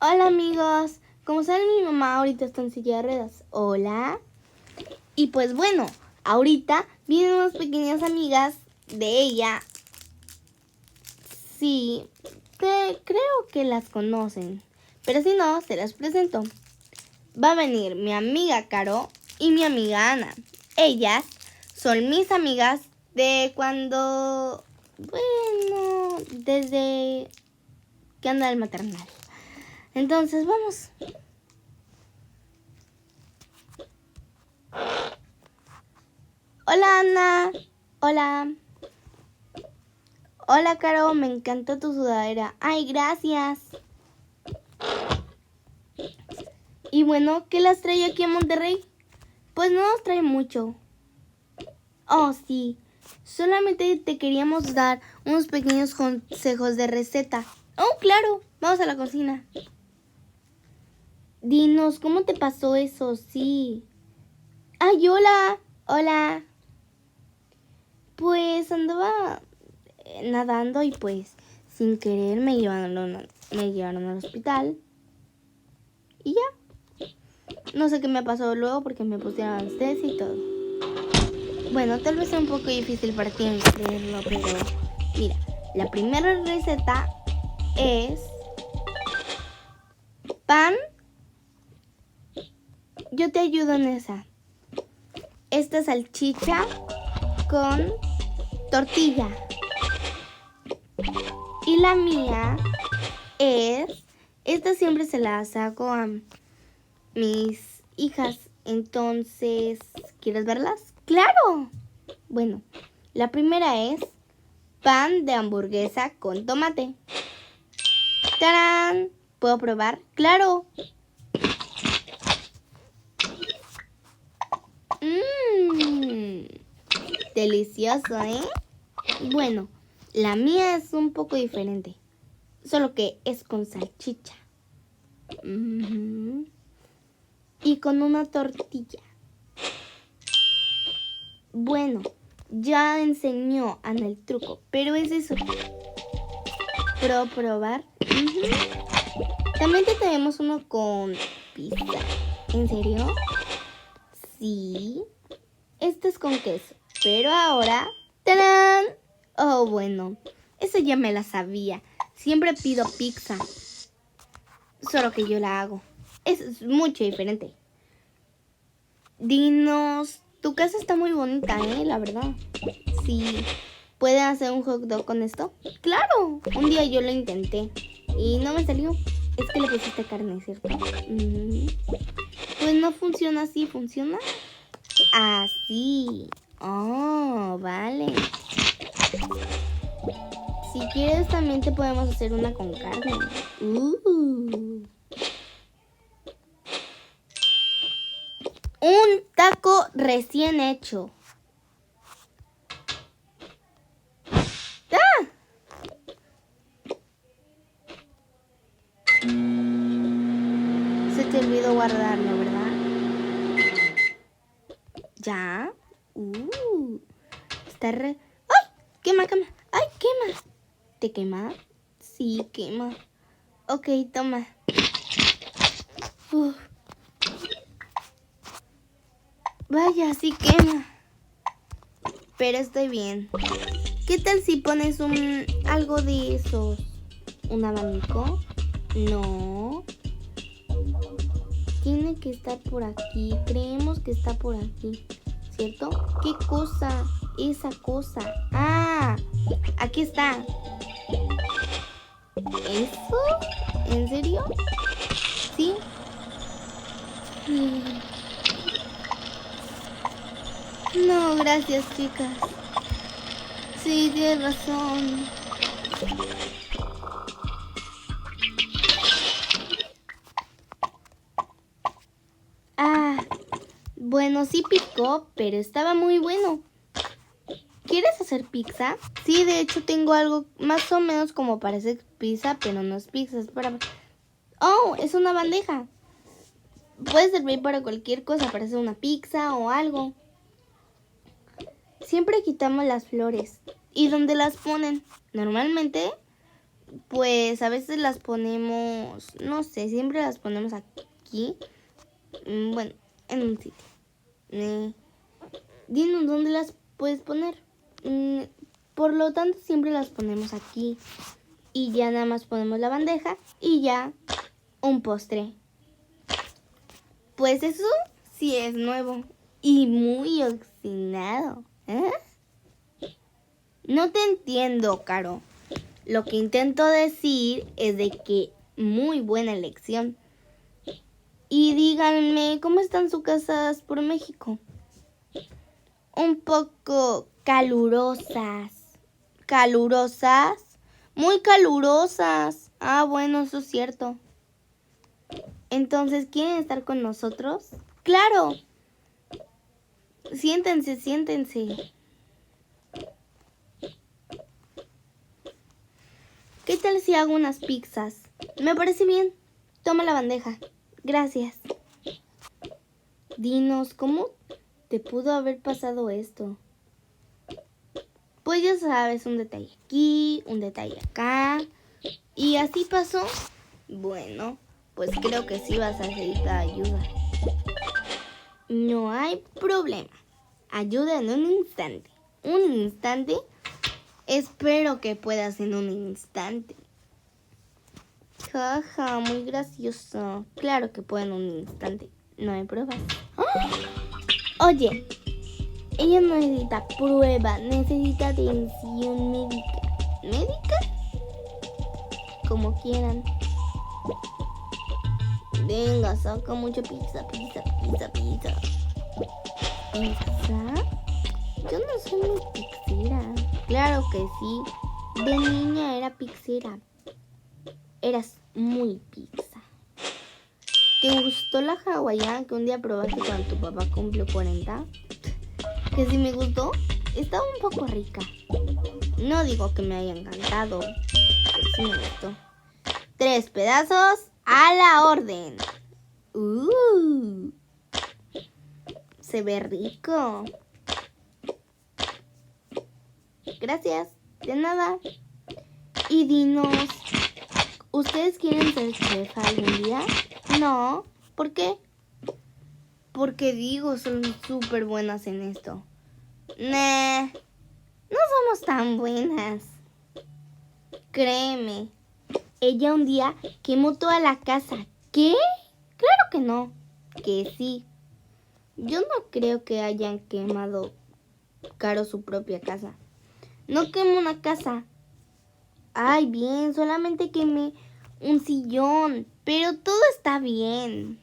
Hola amigos, como saben mi mamá ahorita está en silla de ruedas. Hola. Y pues bueno, ahorita vienen unas pequeñas amigas de ella. Sí, creo que las conocen, pero si no, se las presento. Va a venir mi amiga Caro y mi amiga Ana. Ellas son mis amigas de cuando, bueno, desde que anda el maternal. Entonces vamos. Hola Ana. Hola. Hola Caro, me encanta tu sudadera. Ay, gracias. Y bueno, ¿qué las trae aquí a Monterrey? Pues no nos trae mucho. Oh, sí. Solamente te queríamos dar unos pequeños consejos de receta. Oh, claro. Vamos a la cocina. Dinos, ¿cómo te pasó eso? Sí. Ay, hola. Hola. Pues andaba nadando y pues sin querer me llevaron al hospital. Y ya. No sé qué me pasó luego porque me pusieron anestesia y todo. Bueno, tal vez sea un poco difícil para ti creerlo, pero mira, la primera receta es pan. Yo te ayudo en esa. Esta salchicha con tortilla. Y la mía es, esta siempre se la saco a mis hijas. Entonces, ¿quieres verlas? ¡Claro! Bueno, la primera es pan de hamburguesa con tomate. ¡Tarán! ¿Puedo probar? ¡Claro! Delicioso, ¿eh? Bueno, la mía es un poco diferente. Solo que es con salchicha. Y con una tortilla. Bueno, ya enseñó Ana el truco, pero es eso. ¿Puedo probar? También te tenemos uno con pizza. ¿En serio? Sí. Este es con queso. Pero ahora... ¡tarán! Oh, bueno. Eso ya me la sabía. Siempre pido pizza. Solo que yo la hago. Es mucho diferente. Dinos... Tu casa está muy bonita, la verdad. Sí. ¿Pueden hacer un hot dog con esto? ¡Claro! Un día yo lo intenté y no me salió. Es que le pusiste carne, ¿cierto? Pues no funciona así, funciona así. Oh, vale. Si quieres también te podemos hacer una con carne. Un taco recién hecho. ¡Ah! Se te olvidó guardarlo, ¿verdad? ¿Ya? Está re... ¡Ay! Quema. ¡Ay, quema! ¿Te quema? Sí, quema. Ok, toma. Vaya, sí quema. Pero estoy bien. ¿Qué tal si pones algo de esos? ¿Un abanico? No. Tiene que estar por aquí. Creemos que está por aquí. ¿Cierto? ¿Qué cosa? Esa cosa. Ah, aquí está. ¿Eso? ¿En serio? ¿Sí? No, gracias, chicas. Sí, tienes razón. Bueno, sí picó, pero estaba muy bueno. ¿Quieres hacer pizza? Sí, de hecho tengo algo más o menos como parece pizza, pero no es pizza, es para... Oh, es una bandeja. Puede servir para cualquier cosa, para hacer una pizza o algo. Siempre quitamos las flores. ¿Y dónde las ponen? Normalmente pues a veces las ponemos, no sé, siempre las ponemos aquí. Bueno, en un sitio. Dinos dónde las puedes poner. Por lo tanto, siempre las ponemos aquí. Y ya nada más ponemos la bandeja y ya un postre. Pues eso sí es nuevo y muy oxidado. No te entiendo, Caro. Lo que intento decir es de que muy buena elección. Y díganme, ¿cómo están sus casas por México? Un poco calurosas. ¿Calurosas? Muy calurosas. Ah, bueno, eso es cierto. Entonces, ¿quieren estar con nosotros? ¡Claro! Siéntense, siéntense. ¿Qué tal si hago unas pizzas? Me parece bien. Toma la bandeja. Gracias. Dinos, ¿cómo te pudo haber pasado esto? Pues ya sabes, un detalle aquí, un detalle acá. ¿Y así pasó? Bueno, pues creo que sí vas a necesitar ayuda. No hay problema. Ayuda en un instante. ¿Un instante? Espero que puedas en un instante. Jaja, muy gracioso. Claro que puedo en un instante. No hay pruebas. ¡Oh! Oye, ella no necesita prueba, necesita atención médica. ¿Médica? Como quieran. Venga, saca mucha pizza. ¿Pizza? Yo no soy muy pizzera. Claro que sí. De niña era pizzera. Eras muy pizza. ¿Te gustó la hawaiana que un día probaste cuando tu papá cumplió 40? Que sí me gustó. Estaba un poco rica. No digo que me haya encantado, pero sí me gustó. 3 pedazos a la orden. Se ve rico. Gracias. De nada. Y dinos, ¿ustedes quieren ser chef algún día? No. ¿Por qué? Porque digo, son súper buenas en esto. Nah, no somos tan buenas. Créeme. Ella un día quemó toda la casa. ¿Qué? Claro que no. Que sí. Yo no creo que hayan quemado Caro su propia casa. No quemó una casa. Ay, bien, solamente quemé un sillón. Pero todo está bien.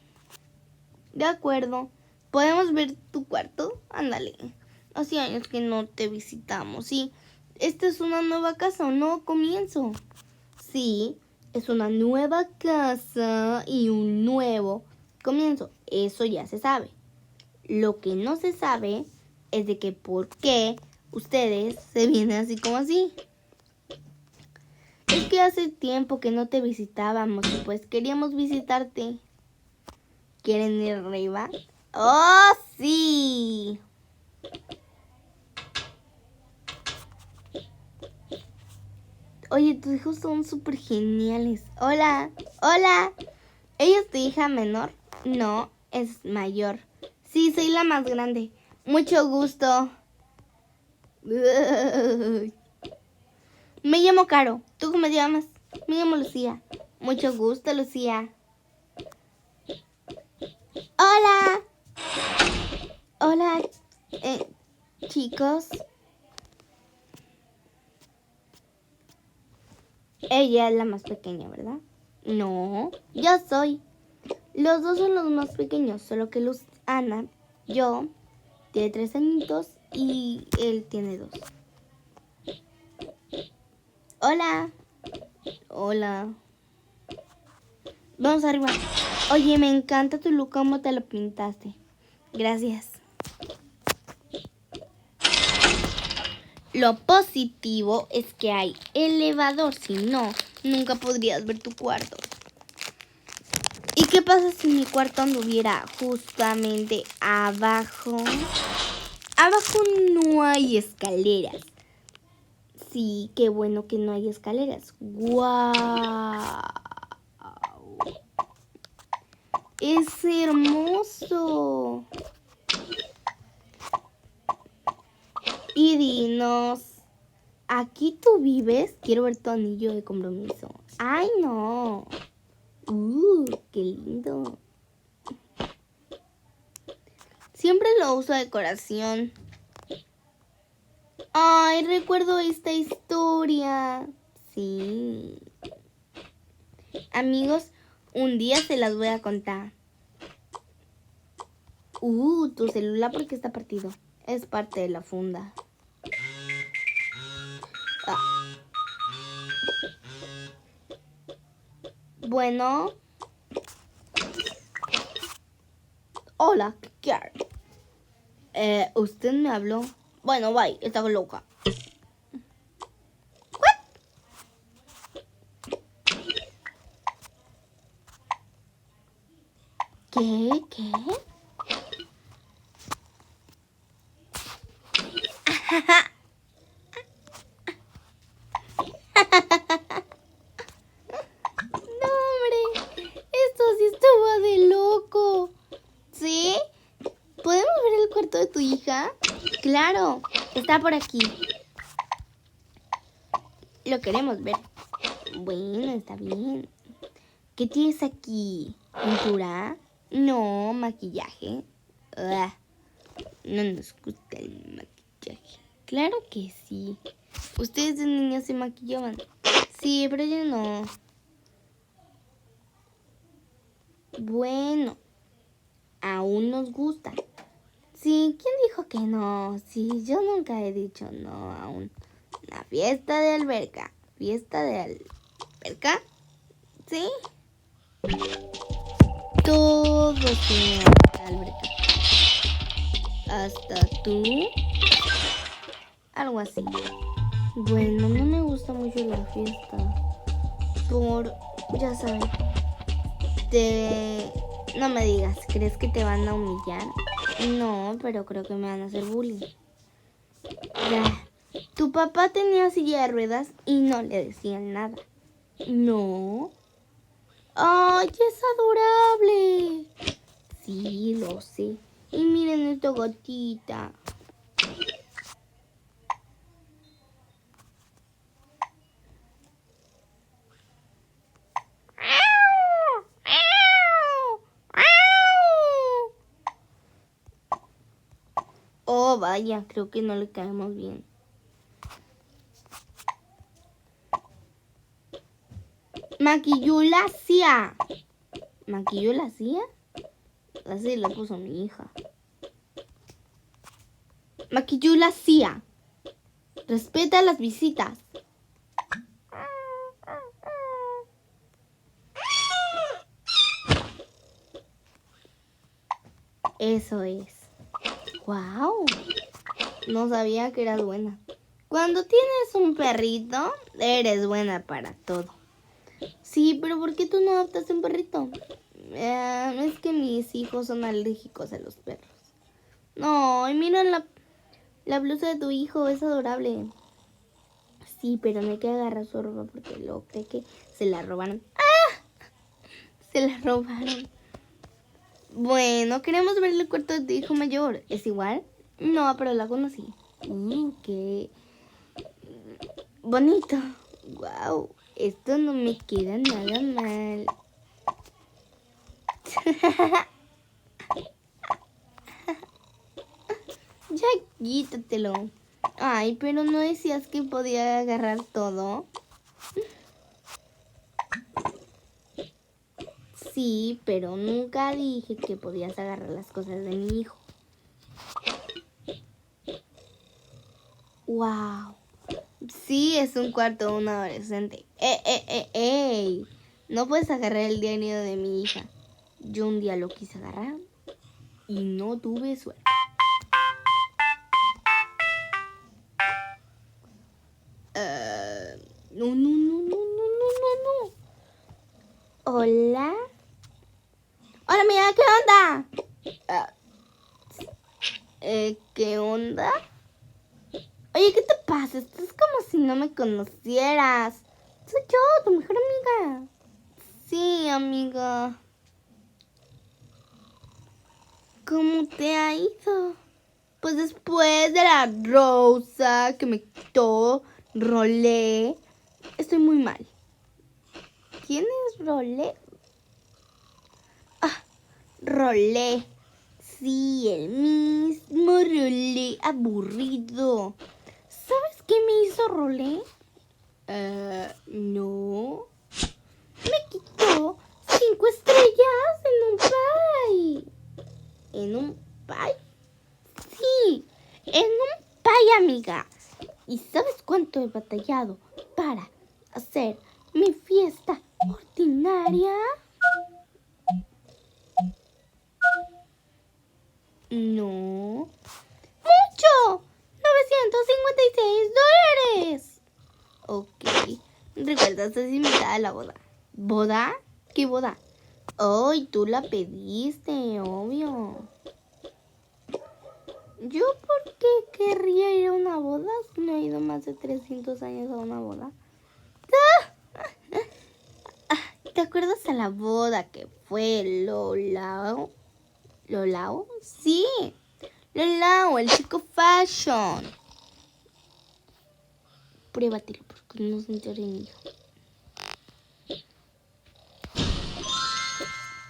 De acuerdo. ¿Podemos ver tu cuarto? Ándale. Hace años que no te visitamos. Sí, esta es una nueva casa, un nuevo comienzo. Sí, es una nueva casa y un nuevo comienzo. Eso ya se sabe. Lo que no se sabe es de que por qué ustedes se vienen así como así. Es que hace tiempo que no te visitábamos y pues queríamos visitarte. ¿Quieren ir arriba? ¡Oh, sí! Oye, tus hijos son súper geniales. Hola, hola. ¿Ella es tu hija menor? No, es mayor. Sí, soy la más grande. Mucho gusto. Me llamo Caro. ¿Tú cómo te llamas? Me llamo Lucía. Mucho gusto, Lucía. Hola. Hola, chicos. Ella es la más pequeña, ¿verdad? No, yo soy. Los dos son los más pequeños, solo que Ana, yo, tiene 3 añitos y él tiene 2. Hola. Hola. Vamos arriba. Oye, me encanta tu look, ¿cómo te lo pintaste? Gracias. Lo positivo es que hay elevador, si no, nunca podrías ver tu cuarto. ¿Y qué pasa si mi cuarto anduviera justamente abajo? Abajo no hay escaleras. Sí, qué bueno que no hay escaleras. ¡Guau! Es hermoso. Y dinos, ¿aquí tú vives? Quiero ver tu anillo de compromiso. ¡Ay, no! ¡Qué lindo! Siempre lo uso de decoración. ¡Ay, recuerdo esta historia! Sí. Amigos, un día se las voy a contar. Tu celular, ¿por qué está partido? Es parte de la funda. Bueno. Hola, ¿qué hay? ¿Usted me habló? Bueno, bye, estaba loca. ¿Qué? ¿Qué? No, hombre, esto sí estuvo de loco. ¿Sí? ¿Podemos ver el cuarto de tu hija? Claro, está por aquí. Lo queremos ver. Bueno, está bien. ¿Qué tienes aquí? ¿Pintura? No, maquillaje. Ugh, no nos gusta el maquillaje. Claro que sí. ¿Ustedes de niños se maquillaban? Sí, pero yo no. Bueno, aún nos gusta. Sí, ¿quién dijo que no? Sí, yo nunca he dicho no aún. Una fiesta de alberca. ¿Fiesta de alberca? ¿Sí? Todos tienen alberca. ¿Hasta tú? Algo así. Bueno, no me gusta mucho la fiesta. Ya saben. No me digas, ¿crees que te van a humillar? No, pero creo que me van a hacer bullying. Ya. Tu papá tenía silla de ruedas y no le decían nada. No. ¡Ay, es adorable! Sí, lo sé. Y miren esta gatita. Oh, vaya, creo que no le caemos bien. Maquillulacia. ¿Maquillulacia? Así la puso mi hija. Maquillulacia. Respeta las visitas. Eso es. ¡Wow! No sabía que eras buena. Cuando tienes un perrito, eres buena para todo. Sí, pero ¿por qué tú no adoptas un perrito? Es que mis hijos son alérgicos a los perros. No, y mira la blusa de tu hijo, es adorable. Sí, pero no hay que agarrar su ropa porque luego cree que se la robaron. ¡Ah! Se la robaron. Bueno, queremos ver el cuarto de tu hijo mayor. ¿Es igual? No, pero la conocí. Qué bonito. Wow, esto no me queda nada mal. Ya quítatelo. Ay, pero no decías que podía agarrar todo. Sí, pero nunca dije que podías agarrar las cosas de mi hijo. Wow. Sí, es un cuarto de un adolescente. ¡Ey! No puedes agarrar el diario de mi hija. Yo un día lo quise agarrar y no tuve suerte. No. Hola. Hola, mira, ¿qué onda? ¿Qué onda? Oye, ¿qué te pasa? Estás como si no me conocieras. Soy yo, tu mejor amiga. Sí, amiga. ¿Cómo te ha ido? Pues después de la rosa que me quitó Rolé, estoy muy mal. ¿Quién es Rolé? Ah, Rolé. Sí, el mismo Rolé aburrido. ¿Sabes qué me hizo Rolé? No. Me quitó 5 estrellas en un pie. ¿En un pie? Sí, en un pie, amiga. ¿Y sabes cuánto he batallado para hacer mi fiesta ordinaria? No. ¡Mucho! $956. Ok. ¿Recuerdas esa invitada a la boda? ¿Boda? ¿Qué boda? Ay, tú la pediste, obvio. ¿Yo por qué querría ir a una boda si no he ido más de 300 años a una boda? ¿Te acuerdas a la boda que fue Lolao? ¿Lolao? Sí, Lolao, el chico fashion. Pruébatelo porque no se entere mi hijo.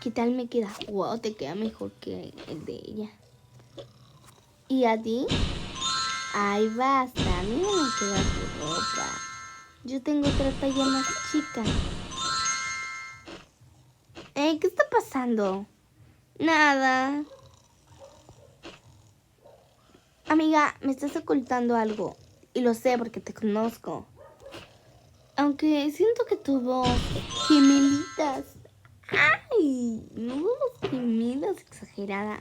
¿Qué tal me queda? Wow, te queda mejor que el de ella. ¿Y a ti? Ay, basta, a mí no me queda tu ropa. Yo tengo otra talla más chica. ¿Qué está pasando? Nada. Amiga, me estás ocultando algo. Y lo sé porque te conozco. Aunque siento que tu voz, gemelitas. Ay, no voz gemidas exagerada.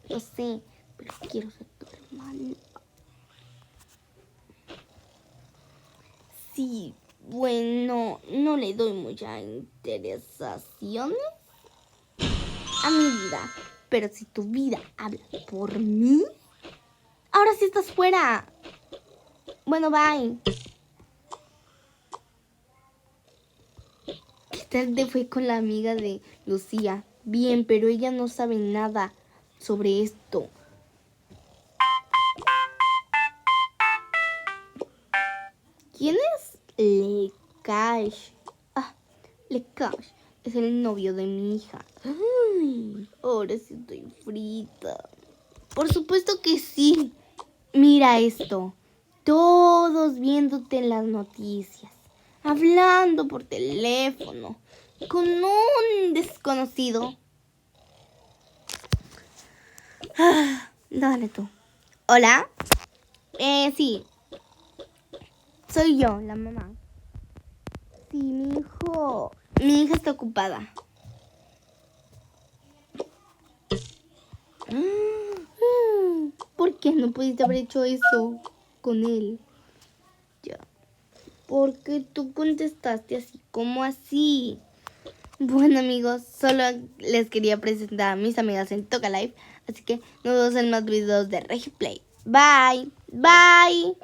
Lo sé, pero quiero ser tu hermano. Sí, bueno, no le doy mucha interesaciones a mi vida. Pero si tu vida habla por mí, ahora sí estás fuera. Bueno, bye. ¿Qué tal te fue con la amiga de Lucía? Bien, pero ella no sabe nada sobre esto. ¿Quién es Lekash? Ah, Lekash es el novio de mi hija. Ay, ahora sí estoy frita. Por supuesto que sí. Mira esto. Todos viéndote en las noticias. Hablando por teléfono. Con un desconocido. Dale tú. ¿Hola? Sí. Soy yo, la mamá. Sí, mi hija está ocupada. ¿Por qué no pudiste haber hecho eso con él? Ya. Porque tú contestaste así como así. Bueno, amigos, solo les quería presentar a mis amigas en Toca Live. Así que nos vemos en más videos de Regiplay. Bye. Bye.